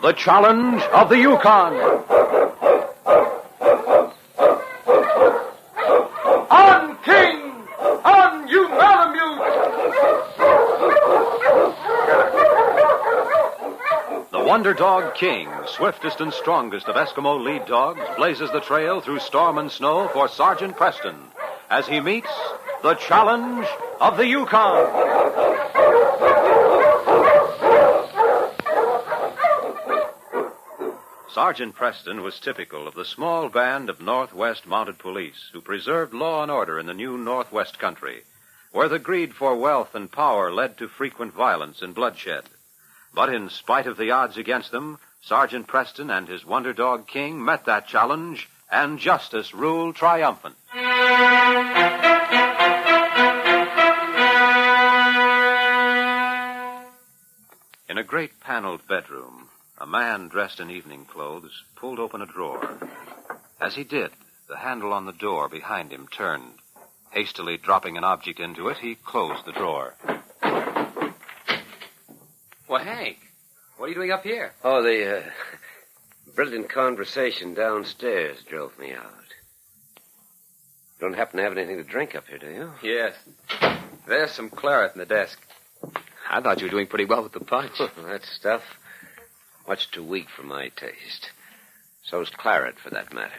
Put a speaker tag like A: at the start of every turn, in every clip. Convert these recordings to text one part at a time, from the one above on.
A: The Challenge of the Yukon. On, King! On, you Malamute! The Wonder Dog King, swiftest and strongest of Eskimo lead dogs, blazes the trail through storm and snow for Sergeant Preston as he meets the Challenge of the Yukon. Sergeant Preston was typical of the small band of Northwest Mounted Police who preserved law and order in the new Northwest country, where the greed for wealth and power led to frequent violence and bloodshed. But in spite of the odds against them, Sergeant Preston and his Wonder Dog King met that challenge, and justice ruled triumphant. In a great paneled bedroom, a man dressed in evening clothes pulled open a drawer. As he did, the handle on the door behind him turned. Hastily dropping an object into it, he closed the drawer.
B: Well, Hank, what are you doing up here?
C: Oh, the brilliant conversation downstairs drove me out. You don't happen to have anything to drink up here, do you?
B: Yes. There's some claret in the desk. I thought you were doing pretty well with the punch.
C: That stuff, much too weak for my taste. So's claret, for that matter.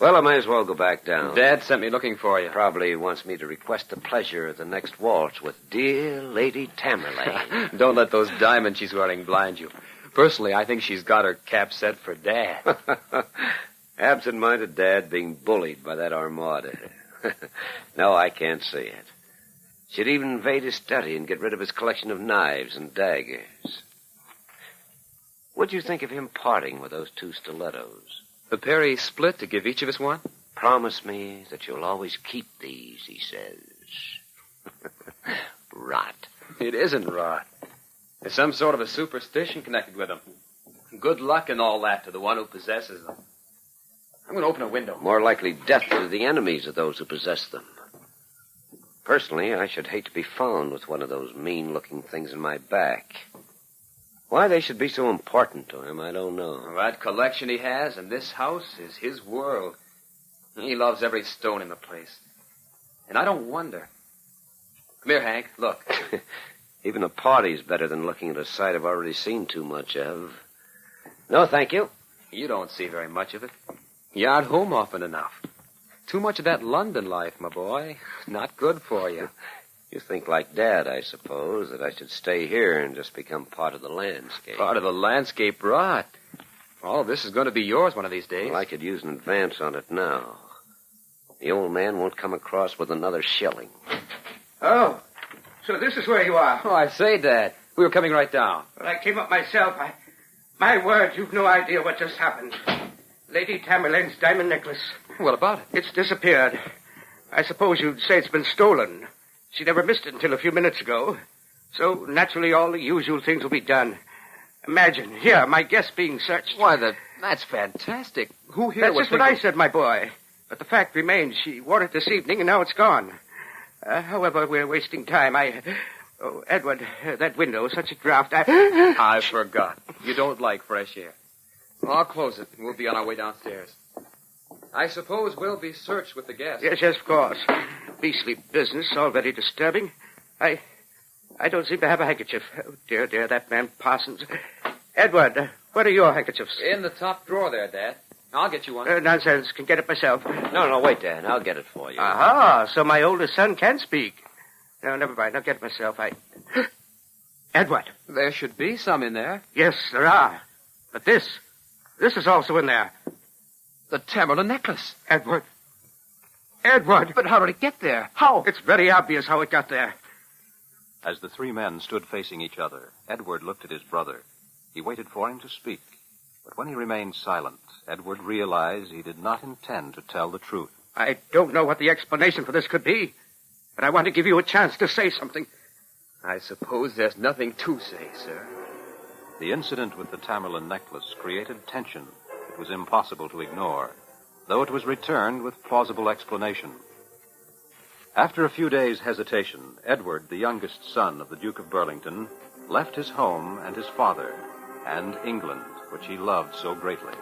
C: Well, I may as well go back down.
B: Dad sent me looking for you.
C: Probably wants me to request the pleasure of the next waltz with dear Lady Tamerlane.
B: Don't let those diamonds she's wearing blind you. Personally, I think she's got her cap set for Dad.
C: Absent-minded Dad being bullied by that armada. No, I can't see it. She'd even invade his study and get rid of his collection of knives and daggers. What'd you think of him parting with those two stilettos?
B: The pair he split to give each of us one?
C: Promise me that you'll always keep these, he says. Rot.
B: It isn't rot. There's some sort of a superstition connected with them. Good luck and all that to the one who possesses them. I'm going to open a window.
C: More likely death to the enemies of those who possess them. Personally, I should hate to be found with one of those mean-looking things in my back. Why they should be so important to him, I don't know.
B: Well, that collection he has in this house is his world. He loves every stone in the place. And I don't wonder. Come here, Hank. Look.
C: Even a party's better than looking at a sight I've already seen too much of. No, thank you.
B: You don't see very much of it. You're at home often enough. Too much of that London life, my boy. Not good for you.
C: You think like Dad, I suppose, that I should stay here and just become part of the landscape.
B: Part of the landscape, rot. All of this is going to be yours one of these days.
C: Well, I could use an advance on it now. The old man won't come across with another shilling.
D: Oh, so this is where you are.
B: Oh, I say, Dad. We were coming right down.
D: Well, I came up myself. My word, you've no idea what just happened. Lady Tamerlane's diamond necklace.
B: What about it?
D: It's disappeared. I suppose you'd say it's been stolen. She never missed it until a few minutes ago. So, naturally, all the usual things will be done. Imagine, here, my guest being searched.
B: Why, that's fantastic. Who here
D: That's just what I said, my boy. But the fact remains, she wore it this evening, and now it's gone. However, we're wasting time. Oh, Edward, that window, such a draft.
B: I forgot. You don't like fresh air. I'll close it, and we'll be on our way downstairs. I suppose we'll be searched with the guests.
D: Yes, of course. Beastly business, all very disturbing. I don't seem to have a handkerchief. Oh, dear, that man Parsons. Edward, where are your handkerchiefs?
B: In the top drawer there, Dad. I'll get you one.
D: Nonsense. Can get it myself.
C: No, wait, Dad. I'll get it for you.
D: Aha, so my oldest son can speak. No, never mind. I'll get it myself. Edward.
B: There should be some in there.
D: Yes, there are. But this is also in there.
B: The Tamerlane necklace.
D: Edward.
B: But how did it get there? How?
D: It's very obvious how it got there.
A: As the three men stood facing each other, Edward looked at his brother. He waited for him to speak. But when he remained silent, Edward realized he did not intend to tell the truth.
D: I don't know what the explanation for this could be, but I want to give you a chance to say something.
B: I suppose there's nothing to say, sir.
A: The incident with the Tamerlane necklace created tension it was impossible to ignore, though it was returned with plausible explanation. After a few days' hesitation, Edward, the youngest son of the Duke of Burlington, left his home and his father. and England, which he loved so greatly.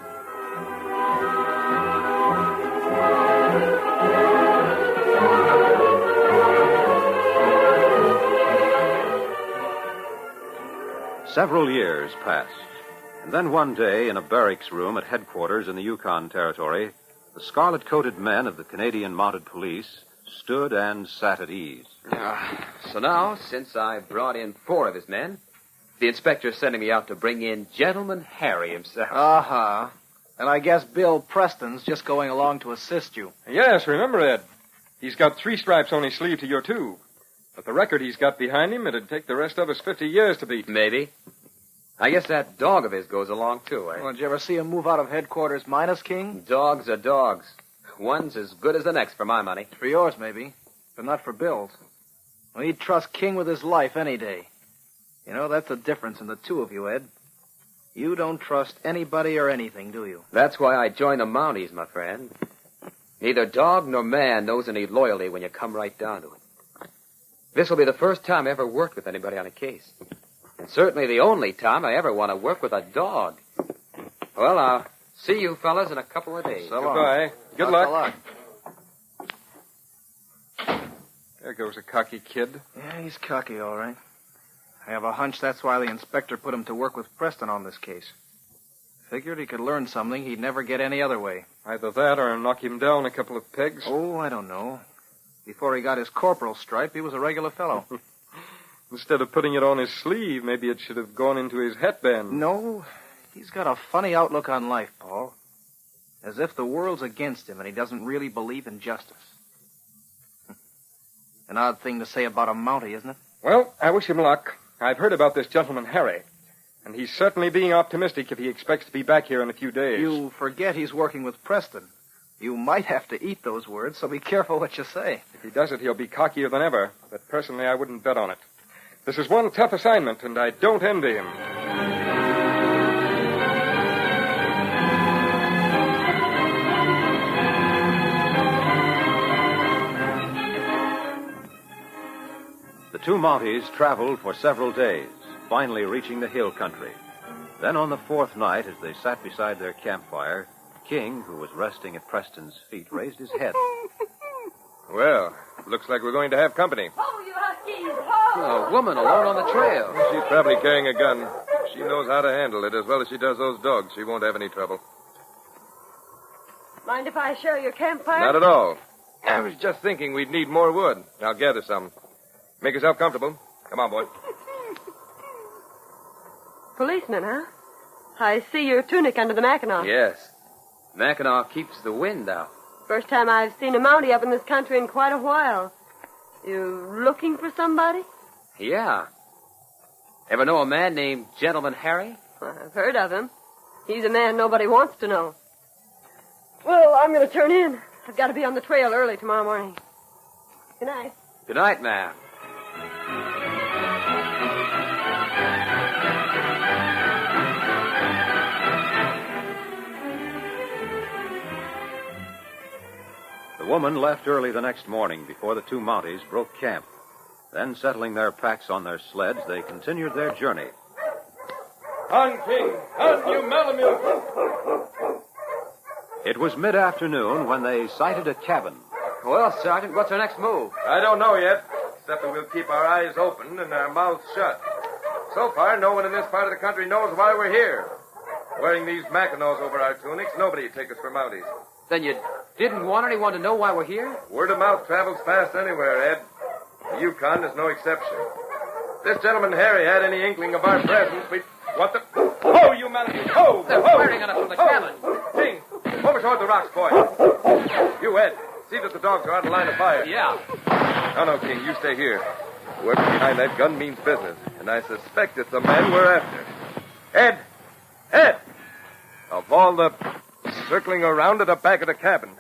A: Several years passed, and then one day in a barracks room at headquarters in the Yukon Territory, the scarlet-coated men of the Canadian Mounted Police stood and sat at ease.
B: So now, since I brought in 4 of his men, the inspector's sending me out to bring in Gentleman Harry himself.
E: Uh-huh. And I guess Bill Preston's just going along to assist you.
F: Yes, remember, Ed. He's got 3 stripes on his sleeve to your 2. But the record he's got behind him, it'd take the rest of us 50 years to beat.
B: Maybe. I guess that dog of his goes along, too, eh?
E: Well, did you ever see him move out of headquarters minus, King?
B: Dogs are dogs. One's as good as the next for my money.
E: For yours, maybe. But not for Bill's. Well, he'd trust King with his life any day. You know, that's the difference in the 2 of you, Ed. You don't trust anybody or anything, do you?
B: That's why I joined the Mounties, my friend. Neither dog nor man knows any loyalty when you come right down to it. This will be the first time I ever worked with anybody on a case. And certainly the only time I ever want to work with a dog. Well, I'll see you fellas in a couple of days.
E: So long.
F: Goodbye. Good
E: Lots
F: luck.
E: of luck.
F: There goes a cocky kid.
E: Yeah, he's cocky, all right. I have a hunch that's why the inspector put him to work with Preston on this case. Figured he could learn something he'd never get any other way.
F: Either that or knock him down a couple of pegs.
E: Oh, I don't know. Before he got his corporal stripe, he was a regular fellow.
F: Instead of putting it on his sleeve, maybe it should have gone into his hatband.
E: No, he's got a funny outlook on life, Paul. As if the world's against him and he doesn't really believe in justice. An odd thing to say about a Mountie, isn't it?
F: Well, I wish him luck. I've heard about this gentleman, Harry. And he's certainly being optimistic if he expects to be back here in a few days.
E: You forget he's working with Preston. You might have to eat those words, so be careful what you say.
F: If he does it, he'll be cockier than ever. But personally, I wouldn't bet on it. This is one tough assignment, and I don't envy him.
A: The 2 Mounties traveled for several days, finally reaching the hill country. Then on the 4th night, as they sat beside their campfire, King, who was resting at Preston's feet, raised his head.
F: Well, looks like we're going to have company.
G: Oh, you huskies! Oh!
B: A woman alone on the trail.
F: She's probably carrying a gun. She knows how to handle it as well as she does those dogs. She won't have any trouble.
G: Mind if I share your campfire?
F: Not at all. I was just thinking we'd need more wood. I'll gather some. Make yourself comfortable. Come on, boy.
G: Policeman, huh? I see your tunic under the Mackinaw.
B: Yes. Mackinaw keeps the wind out.
G: First time I've seen a Mountie up in this country in quite a while. You looking for somebody?
B: Yeah. Ever know a man named Gentleman Harry?
G: Well, I've heard of him. He's a man nobody wants to know. Well, I'm going to turn in. I've got to be on the trail early tomorrow morning. Good night.
B: Good night, ma'am.
A: The woman left early the next morning before the 2 Mounties broke camp. Then, settling their packs on their sleds, they continued their journey.
F: On, King! On, you Malamute!
A: It was mid-afternoon when they sighted a cabin.
B: Well, Sergeant, what's our next move?
F: I don't know yet, except that we'll keep our eyes open and our mouths shut. So far, no one in this part of the country knows why we're here. Wearing these Mackinaws over our tunics, nobody would take us for Mounties.
B: Then you didn't want anyone to know why we're here?
F: Word of mouth travels fast anywhere, Ed. The Yukon is no exception. If this gentleman Harry had any inkling of our presence, we'd... What the... Oh, you Mounties! Oh!
B: They're firing at us from the cabin.
F: King, over toward the rocks, boy. You, Ed, see that the dogs are out of line of fire.
B: Yeah.
F: No, King, you stay here. Whoever's behind that gun means business, and I suspect it's the man we're after. Ed! Ed! Of all the... circling around at the back of the cabin.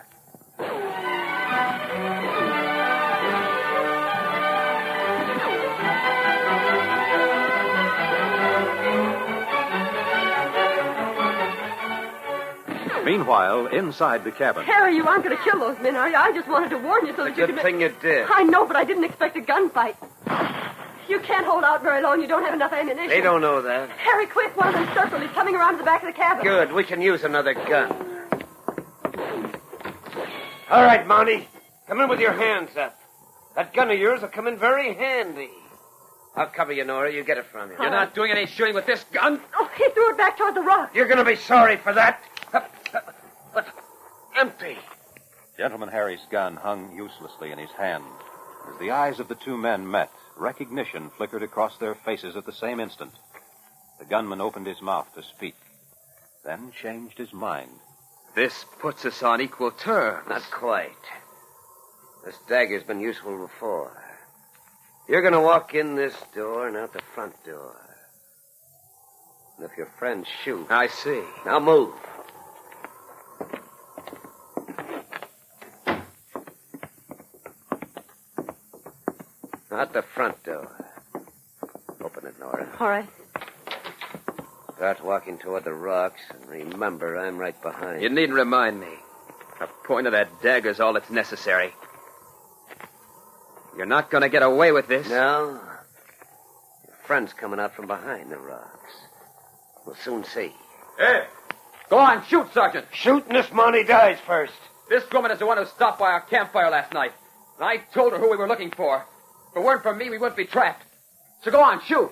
A: Meanwhile, inside the cabin.
G: Harry, you aren't going to kill those men, are you? I just wanted to warn you so that you could...
B: Good thing you did.
G: I know, but I didn't expect a gunfight. You can't hold out very long. You don't have enough ammunition.
C: They don't know that.
G: Harry, quick. One of them circled. He's coming around to the back of the cabin.
C: Good. We can use another gun. All right, Mountie. Come in with your hands up. That gun of yours will come in very handy. I'll cover you, Nora. You get it from him.
B: You're not doing any shooting with this gun?
G: Oh, he threw it back toward the rock.
C: You're going to be sorry for that. But empty.
A: Gentleman Harry's gun hung uselessly in his hand. As the eyes of the two men met, recognition flickered across their faces at the same instant. The gunman opened his mouth to speak, then changed his mind.
B: This puts us on equal terms.
C: Not quite. This dagger's been useful before. You're going to walk in this door and out the front door. And if your friends shoot...
B: I see.
C: Now move. Out the front door. Open it, Nora.
G: All right.
C: Start walking toward the rocks, and remember, I'm right behind.
B: You needn't remind me. The point of that dagger's all that's necessary. You're not going to get away with this.
C: No. Your friend's coming out from behind the rocks. We'll soon see.
F: Hey!
B: Go on, shoot, Sergeant.
C: Shoot, and this Mountie dies first.
B: This woman is the one who stopped by our campfire last night. And I told her who we were looking for. If it weren't for me, we wouldn't be trapped. So go on, shoot.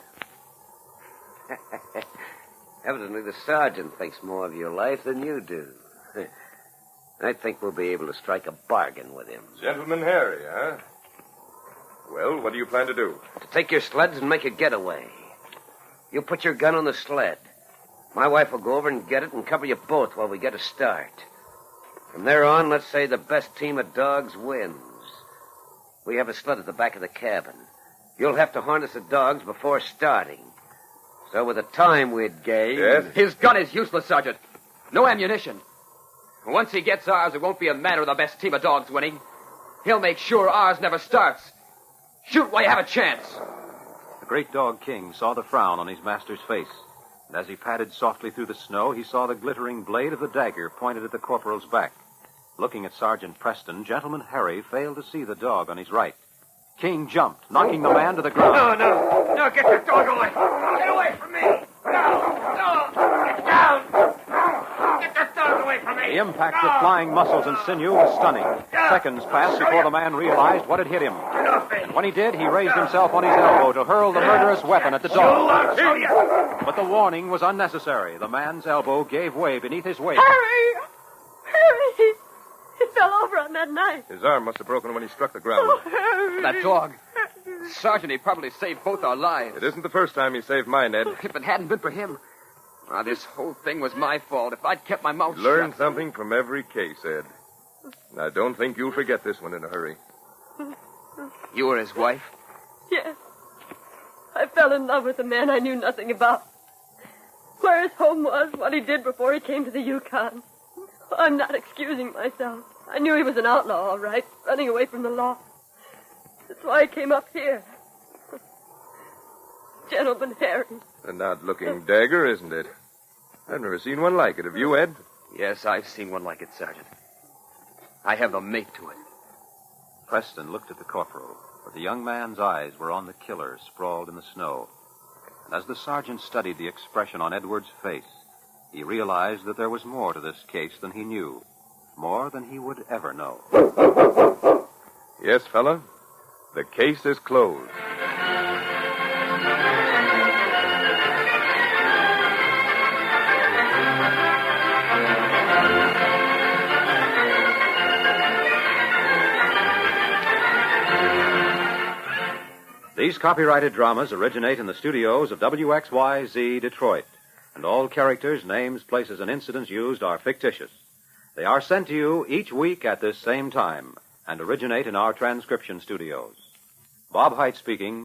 C: Evidently, the sergeant thinks more of your life than you do. I think we'll be able to strike a bargain with him.
F: Gentleman Harry, huh? Well, what do you plan to do?
C: To take your sleds and make a getaway. You put your gun on the sled. My wife will go over and get it and cover you both while we get a start. From there on, let's say the best team of dogs wins. We have a sled at the back of the cabin. You'll have to harness the dogs before starting. So with the time we'd gain...
F: Yes?
B: His gun is useless, Sergeant. No ammunition. Once he gets ours, it won't be a matter of the best team of dogs winning. He'll make sure ours never starts. Shoot while you have a chance.
A: The great dog King saw the frown on his master's face. And as he padded softly through the snow, he saw the glittering blade of the dagger pointed at the corporal's back. Looking at Sergeant Preston, Gentleman Harry failed to see the dog on his right. King jumped, knocking the man to the ground.
C: No, get the dog away. Get away from me. No, get down. Get the dog away from me.
A: The impact of flying muscles and sinew was stunning. Seconds passed before the man realized what had hit him. And when he did, he raised himself on his elbow to hurl the murderous weapon at the dog. But the warning was unnecessary. The man's elbow gave way beneath his weight.
G: Harry! Harry! He fell over on that knife.
F: His arm must have broken when he struck the ground.
G: Oh, Harry!
B: That dog. Sergeant, he probably saved both our lives.
F: It isn't the first time he saved mine, Ed.
B: If it hadn't been for him, this whole thing was my fault. If I'd kept my mouth
F: Learn
B: shut.
F: something from every case, Ed. And I don't think you'll forget this one in a hurry.
B: You were his wife?
G: Yes. I fell in love with a man I knew nothing about. Where his home was, what he did before he came to the Yukon. I'm not excusing myself. I knew he was an outlaw, all right, running away from the law. That's why I came up here. Gentleman Harry.
F: An odd-looking dagger, isn't it? I've never seen one like it. Have you, Ed?
B: Yes, I've seen one like it, Sergeant. I have the mate to it.
A: Preston looked at the corporal, but the young man's eyes were on the killer sprawled in the snow. And as the sergeant studied the expression on Edward's face, he realized that there was more to this case than he knew, more than he would ever know.
F: Yes, fella. The case is closed.
A: These copyrighted dramas originate in the studios of WXYZ Detroit, and all characters, names, places, and incidents used are fictitious. They are sent to you each week at this same time and originate in our transcription studios. Bob Height speaking.